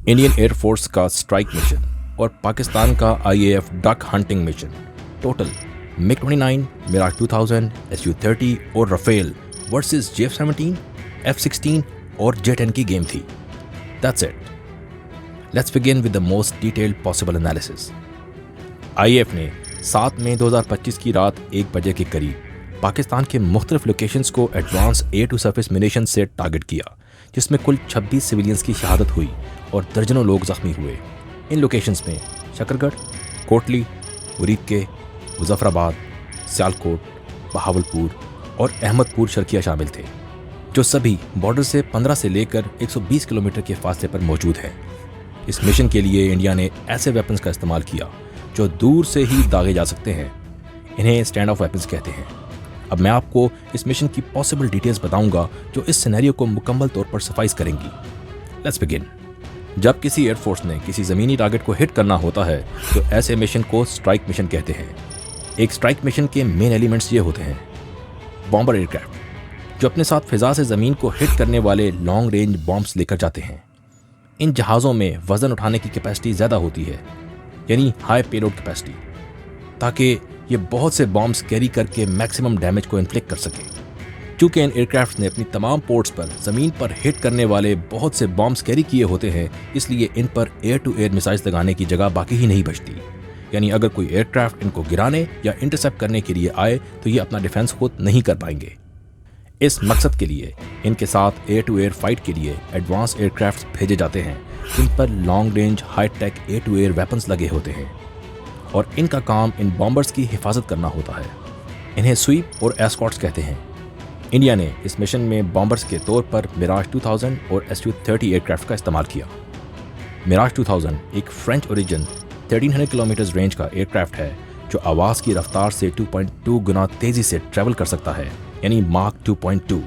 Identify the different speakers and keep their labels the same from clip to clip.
Speaker 1: Indian air force का strike mission और पाकिस्तान का IAF duck hunting mission. Total MiG, Mirage 2000, SU-30 और राफेल वर्सेस JF-17, F-16 और J-10 की गेम थी। That's it. Let's begin with the most detailed possible analysis. IAF ने 7 मई 2025 की रात 1 बजे के करीब पाकिस्तान के मुख्तलिफ लोकेशंस को एडवांस एयर टू सरफेस मिनेशन से टारगेट किया, जिसमें कुल 26 सिविलियंस की शहादत हुई और दर्जनों लोग जख्मी हुए। इन लोकेशंस में शकरगढ़, कोटली, मुरीदके, मुजफ्फराबाद, सियालकोट, बहावलपुर और अहमदपुर शर्किया शामिल थे, जो सभी बॉर्डर से 15 से लेकर 120 किलोमीटर के फासले पर मौजूद हैं। इस मिशन के लिए इंडिया ने ऐसे वेपन्स का इस्तेमाल किया जो दूर से ही दागे जा सकते हैं। इन्हें स्टैंड ऑफ वेपन्स कहते हैं। अब मैं आपको इस मिशन की पॉसिबल डिटेल्स बताऊंगा जो इस सिनेरियो को मुकम्मल तौर पर सफाइस करेंगी। Let's begin. जब किसी एयरफोर्स ने किसी ज़मीनी टारगेट को हिट करना होता है तो ऐसे मिशन को स्ट्राइक मिशन कहते हैं। एक स्ट्राइक मिशन के मेन एलिमेंट्स ये होते हैं: बॉम्बर एयरक्राफ्ट, जो अपने साथ फिजा से ज़मीन को हिट करने वाले लॉन्ग रेंज बॉम्ब्स लेकर जाते हैं। इन जहाज़ों में वज़न उठाने की कैपेसिटी ज़्यादा होती है, यानी हाई पेलोड कैपेसिटी, ताकि ये बहुत से बॉम्ब्स कैरी करके मैक्सिमम डैमेज को इन्फ्लिक्ट कर सके। चूँकि इन एयरक्राफ्ट ने अपनी तमाम पोर्ट्स पर ज़मीन पर हिट करने वाले बहुत से बॉम्ब्स कैरी किए होते हैं, इसलिए इन पर एयर टू एयर मिसाइल्स लगाने की जगह बाकी ही नहीं बचती। यानी अगर कोई एयरक्राफ्ट इनको गिराने या इंटरसेप्ट करने के लिए आए तो ये अपना डिफेंस खुद नहीं कर पाएंगे। इस मकसद के लिए इनके साथ एयर टू एयर फाइट के लिए एडवांस एयरक्राफ्ट भेजे जाते हैं, जिन पर long range high tech air to air weapons लगे होते हैं और इनका काम इन बॉम्बर्स की हिफाजत करना होता है। इन्हें स्वीप और एस्कॉर्ट्स कहते हैं। इंडिया ने इस मिशन में बॉम्बर्स के तौर पर मिराज 2000 और SU-30 एयरक्राफ्ट का इस्तेमाल किया। मिराज 2000 एक फ्रेंच ओरिजिन 1300 किलोमीटर रेंज का एयरक्राफ्ट है जो आवाज़ की रफ्तार से 2.2 गुना तेज़ी से ट्रैवल कर सकता है, यानी मार्क 2.2।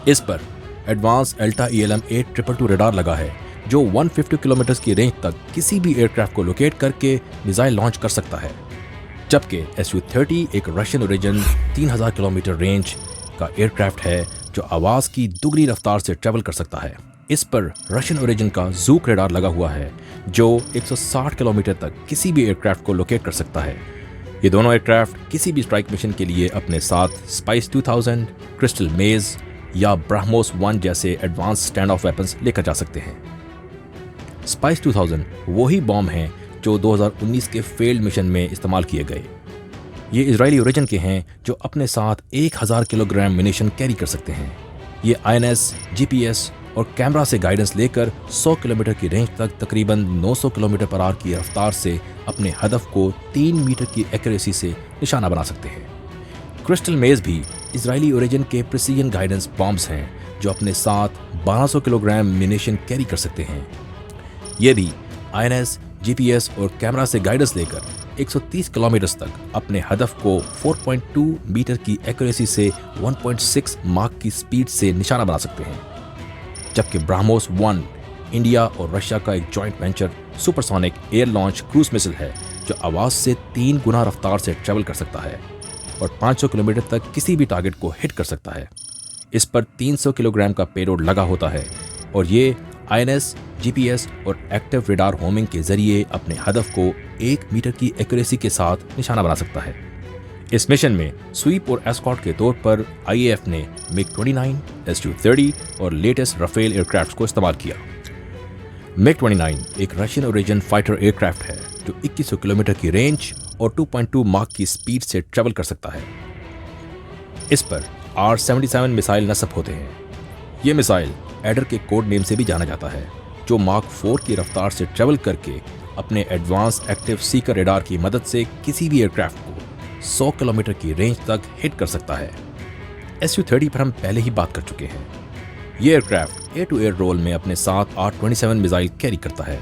Speaker 1: इस पर एडवांस एल्टा ELM 8222 रडार लगा है जो 150 किलोमीटर की रेंज तक किसी भी एयरक्राफ्ट को लोकेट करके मिसाइल लॉन्च कर सकता है। जबकि SU-30 एक रशियन ओरिजिन 3000 किलोमीटर रेंज का एयरक्राफ्ट है जो आवाज़ की दुगनी रफ्तार से ट्रैवल कर सकता है। इस पर रशियन ओरिजिन का जूक रडार लगा हुआ है जो 160 किलोमीटर तक किसी भी एयरक्राफ्ट को लोकेट कर सकता है। ये दोनों एयरक्राफ्ट किसी भी स्ट्राइक मिशन के लिए अपने साथ स्पाइस 2000, क्रिस्टल मेज या ब्रह्मोस 1 जैसे एडवांस स्टैंड ऑफ वेपन्स लेकर जा सकते हैं। स्पाइस 2000 वही बॉम्ब हैं जो 2019 के फेल्ड मिशन में इस्तेमाल किए गए। ये इजरायली ओरिजिन के हैं जो अपने साथ 1000 किलोग्राम मिनेशन कैरी कर सकते हैं। ये INS, GPS और कैमरा से गाइडेंस लेकर 100 किलोमीटर की रेंज तक तकरीबन 900 किलोमीटर पर आवर की रफ्तार से अपने हदफ को 3 मीटर की एक्यूरेसी से निशाना बना सकते हैं। क्रिस्टल मेज भी इजरायली ओरिजिन के प्रिसीजन गाइडेंस बॉम्ब्स हैं जो अपने साथ 1200 किलोग्राम मिनेशन कैरी कर सकते हैं। ये भी INS, GPS और कैमरा से गाइडेंस लेकर 130 किलोमीटर तक अपने हदफ को 4.2 मीटर की एक्यूरेसी से 1.6 माक की स्पीड से निशाना बना सकते हैं। जबकि ब्रह्मोस 1 इंडिया और रशिया का एक joint venture supersonic air launch cruise missile है जो आवाज़ से 3 गुना रफ्तार से ट्रैवल कर सकता है और 500 किलोमीटर तक किसी भी टारगेट को हिट कर सकता है। इस पर 300 किलोग्राम का पेलोड लगा होता है और ये INS, GPS और एक्टिव रडार होमिंग के जरिए अपने हदफ को 1 मीटर की एक्यूरेसी के साथ निशाना बना सकता है। इस मिशन में स्वीप और एस्कॉर्ट के तौर पर आईएएफ ने मिग-29, SU-30 और लेटेस्ट राफेल एयरक्राफ्ट को इस्तेमाल किया। मिग-29 एक रशियन ओरिजिन फाइटर एयरक्राफ्ट है जो 2100 किलोमीटर की रेंज और 2.2 माक की स्पीड से ट्रैवल कर सकता है। इस पर R-77 मिसाइल नस्ब होते हैं। ये मिसाइल एडर के कोड नेम से भी जाना जाता है, जो मार्क 4 की रफ्तार से ट्रैवल करके अपने एडवांस एक्टिव सीकर रडार की मदद से किसी भी एयरक्राफ्ट को 100 किलोमीटर की रेंज तक हिट कर सकता है। SU-30 पर हम पहले ही बात कर चुके हैं। ये aircraft air to air role में अपने साथ R-27 मिसाइल कैरी करता है,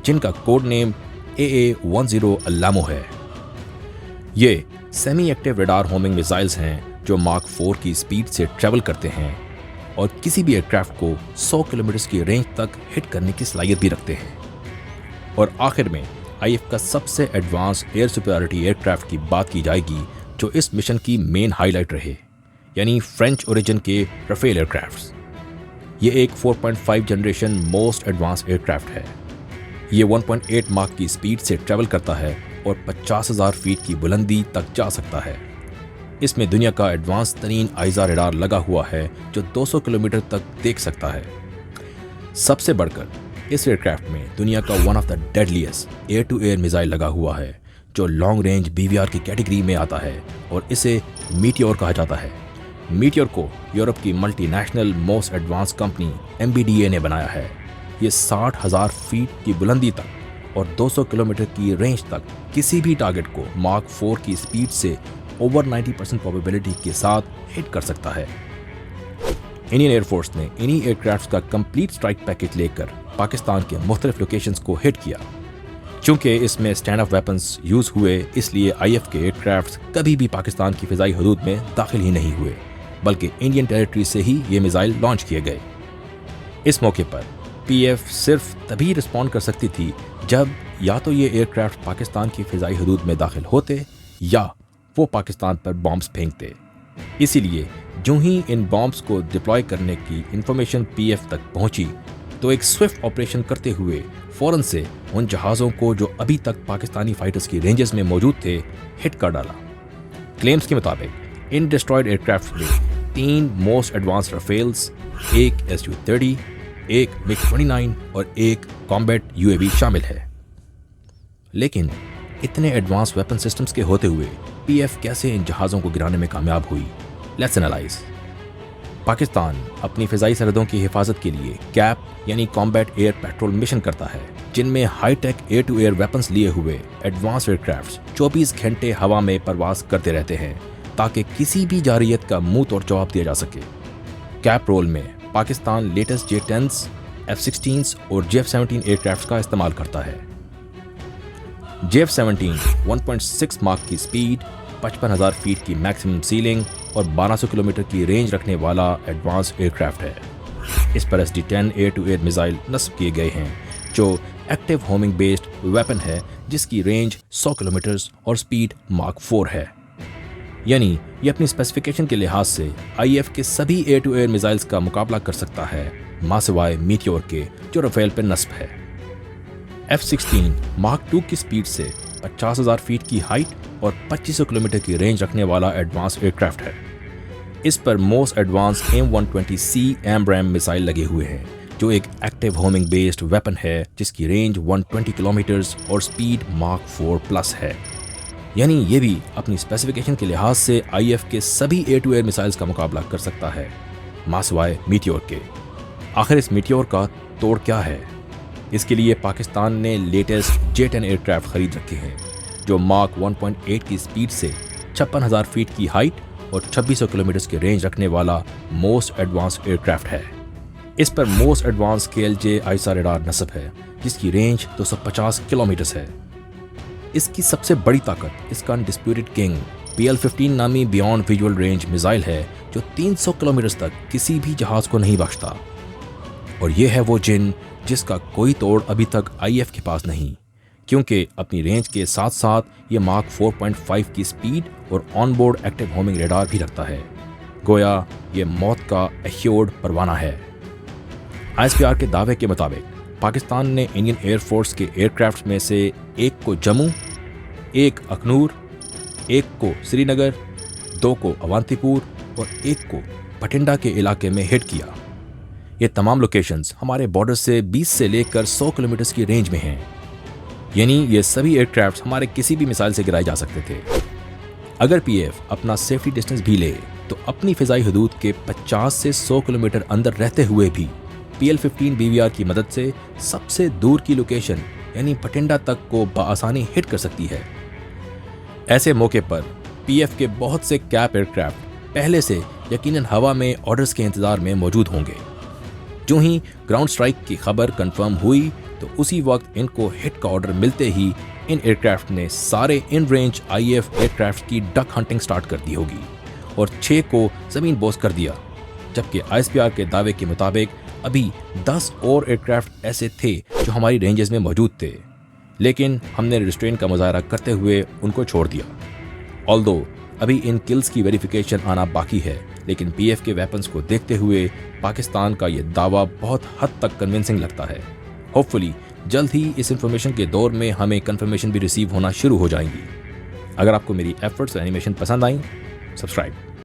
Speaker 1: जिनका कोड नेम AA-10 अल्लामो है। ये semi active radar homing missiles हैं जो मार्क 4 की स्पीड से ट्रैवल करते हैं और किसी भी एयरक्राफ्ट को 100 किलोमीटर की रेंज तक हिट करने की सलाहियत भी रखते हैं। और आखिर में आईएएफ का सबसे एडवांस एयर सुपीरियरिटी एयरक्राफ्ट की बात की जाएगी जो इस मिशन की मेन हाईलाइट रहे, यानी फ्रेंच ओरिजिन के राफेल एयरक्राफ्ट्स। ये एक 4.5 जनरेशन मोस्ट एडवांस एयरक्राफ्ट है ये 1.8 माक की स्पीड से ट्रैवल करता है और 50,000 फीट की बुलंदी तक जा सकता है। इसमें दुनिया का एडवांस तरीन आइजा रडार लगा हुआ है जो 200 किलोमीटर तक देख सकता है। सबसे बढ़कर इस एयरक्राफ्ट में दुनिया का one of the deadliest air to air missile लगा हुआ है जो लॉन्ग रेंज BVR की कैटेगरी में आता है और इसे मीटियोर कहा जाता है। मीटियोर को यूरोप की multinational most advance company MBDA ने बनाया है। ये 60,000 फीट की बुलंदी तक और 200 किलोमीटर की रेंज तक किसी भी टारगेट को मार्क 4 की स्पीड से ओवर 90% प्रोबेबिलिटी के साथ हिट कर सकता है। इंडियन एयरफोर्स ने इन्हीं एयरक्राफ्ट का कंप्लीट स्ट्राइक पैकेज लेकर पाकिस्तान के मुख्तलिफ लोकेशंस को हिट किया। चूंकि इसमें स्टैंड ऑफ वेपन्स यूज हुए, इसलिए IF के एयरक्राफ्ट कभी भी पाकिस्तान की फिजाई हदूद में दाखिल ही नहीं हुए, बल्कि इंडियन टेरिटरी से ही ये मिसाइल लॉन्च किए गए। इस मौके पर PF सिर्फ तभी रिस्पॉन्ड कर सकती थी जब या तो ये एयरक्राफ्ट पाकिस्तान की फिजाई हदूद में दाखिल होते या वो पाकिस्तान पर बॉम्ब्स फेंकते। इसीलिए जो ही इन बॉम्ब्स को डिप्लॉय करने की इंफॉर्मेशन PF तक पहुंची तो एक स्विफ्ट ऑपरेशन करते हुए फौरन से उन जहाज़ों को जो अभी तक पाकिस्तानी फाइटर्स की रेंजेस में मौजूद थे हिट कर डाला। क्लेम्स के मुताबिक इन डिस्ट्रॉयड एयरक्राफ्ट में 3 मोस्ट एडवांस राफेल्स, एक Su-30, एक MiG-29 और एक कॉम्बैट UAV शामिल है। लेकिन इतने एडवांस वेपन सिस्टम्स के होते हुए PF कैसे इन जहाज़ों को गिराने में कामयाब हुई? Let's analyse. पाकिस्तान अपनी फ़िज़ाई सरहदों की हिफाजत के लिए कैप यानी कॉम्बैट एयर पेट्रोल मिशन करता है, जिनमें high tech air to air weapons लिए हुए एडवांस एयरक्राफ्ट 24 घंटे हवा में परवास करते रहते हैं ताकि किसी भी जारियत का मुंह तोड़ जवाब दिया जा सके। कैप रोल में पाकिस्तान लेटेस्ट J-10s, F-16s और J-17 एयरक्राफ्ट का इस्तेमाल करता है। J-17 1.6 माक की स्पीड, 55,000 फीट की मैक्सिमम सीलिंग और 1200 किलोमीटर की रेंज रखने वाला एडवांस एयरक्राफ्ट है। इस पर SD-10 air to air missile नस्ब किए गए हैं जो एक्टिव होमिंग बेस्ड वेपन है जिसकी रेंज 100 किलोमीटर और स्पीड मार्क 4 है। यानी ये अपनी स्पेसिफिकेशन के लिहाज से IF के सभी एयर टू एयर मिसाइल्स का मुकाबला कर सकता है, मासिवाय मीटियोर के जो राफेल पर नस्ब है। F-16 मार्क 2 की स्पीड से 50,000 फीट की हाइट और 2500 किलोमीटर की रेंज रखने वाला एडवांस एयरक्राफ्ट है। इस पर most advance M120C AMRAAM missile लगे हुए हैं जो एक एक्टिव होमिंग बेस्ड वेपन है जिसकी रेंज 120 किलोमीटर और स्पीड मार्क 4 प्लस है। यानी ये भी अपनी स्पेसिफिकेशन के लिहाज से IF के सभी एयर टू एयर मिसाइल्स का मुकाबला कर सकता है, मासिवाय मीटियोर के। आखिर इस मीटियोर का तोड़ क्या है? इसके लिए पाकिस्तान ने लेटेस्ट J-10 एयरक्राफ्ट खरीद रखे हैं जो मार्क 1.8 की स्पीड से 56,000 फीट की हाइट और 2600 किलोमीटर की रेंज रखने वाला मोस्ट एडवांस एयरक्राफ्ट है। इस पर मोस्ट एडवांस KLJ आइसा रडार नस्ब है जिसकी रेंज 250 किलोमीटर है। इसकी सबसे बड़ी ताकत इसका अनडिस्प्यूटेड किंग PL-15 नामी बियॉन्ड विजुअल रेंज मिसाइल है जो 300 किलोमीटर तक किसी भी जहाज को नहीं बख्शता। और यह है वो जिन जिसका कोई तोड़ अभी तक IF के पास नहीं, क्योंकि अपनी रेंज के साथ साथ ये मार्क 4.5 की स्पीड और ऑनबोर्ड एक्टिव होमिंग रडार भी रखता है। गोया ये मौत का एश्योर्ड परवाना है। ISPR के दावे के मुताबिक पाकिस्तान ने इंडियन एयरफोर्स के एयरक्राफ्ट में से एक को जम्मू, एक अखनूर, एक को श्रीनगर, 2 को अवंतीपुर और एक को बठिंडा के इलाके में हिट किया। ये तमाम लोकेशंस हमारे बॉर्डर से 20 से लेकर 100 किलोमीटर की रेंज में हैं। यानी ये सभी एयरक्राफ्ट हमारे किसी भी मिसाइल से गिराए जा सकते थे। अगर PF अपना सेफ्टी डिस्टेंस भी ले तो अपनी फिजाई हदूद के 50 से 100 किलोमीटर अंदर रहते हुए भी PL-15 BVR की मदद से सबसे दूर की लोकेशन यानी बठिंडा तक को बआसानी हिट कर सकती है। ऐसे मौके पर PF के बहुत से कैप एयरक्राफ्ट पहले से यकीनन हवा में ऑर्डर्स के इंतजार में मौजूद होंगे। जो ही ग्राउंड स्ट्राइक की खबर कंफर्म हुई तो उसी वक्त इनको हिट का ऑर्डर मिलते ही इन एयरक्राफ्ट ने सारे इन रेंज IF एयरक्राफ्ट की डक हंटिंग स्टार्ट कर दी होगी और 6 को ज़मीन बोस कर दिया। जबकि ISPR के दावे के मुताबिक अभी 10 और एयरक्राफ्ट ऐसे थे जो हमारी रेंजेस में मौजूद थे, लेकिन हमने रिस्ट्रेन का मुजाहरा करते हुए उनको छोड़ दिया। ऑल्दो अभी इन किल्स की वेरिफिकेशन आना बाकी है, लेकिन PF के वेपन्स को देखते हुए पाकिस्तान का ये दावा बहुत हद तक कन्विंसिंग लगता है। होपफुली जल्द ही इस इन्फॉर्मेशन के दौर में हमें कंफर्मेशन भी रिसीव होना शुरू हो जाएंगी। अगर आपको मेरी एफर्ट्स और एनिमेशन पसंद आई, सब्सक्राइब।